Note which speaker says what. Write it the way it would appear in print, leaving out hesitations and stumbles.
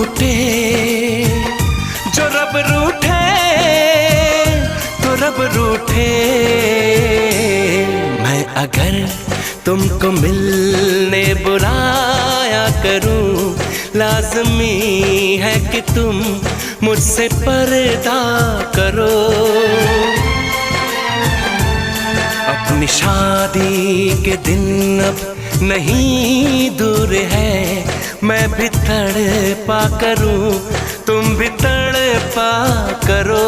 Speaker 1: टूटे जो रब रूठे तो रब रूठे। मैं अगर तुमको मिलने बुलाया करूं, लाज़मी है कि तुम मुझसे पर्दा करो। अपनी शादी के दिन अब नहीं दूर है, मैं भी तड़पा करूं, तुम भी तड़पा करो।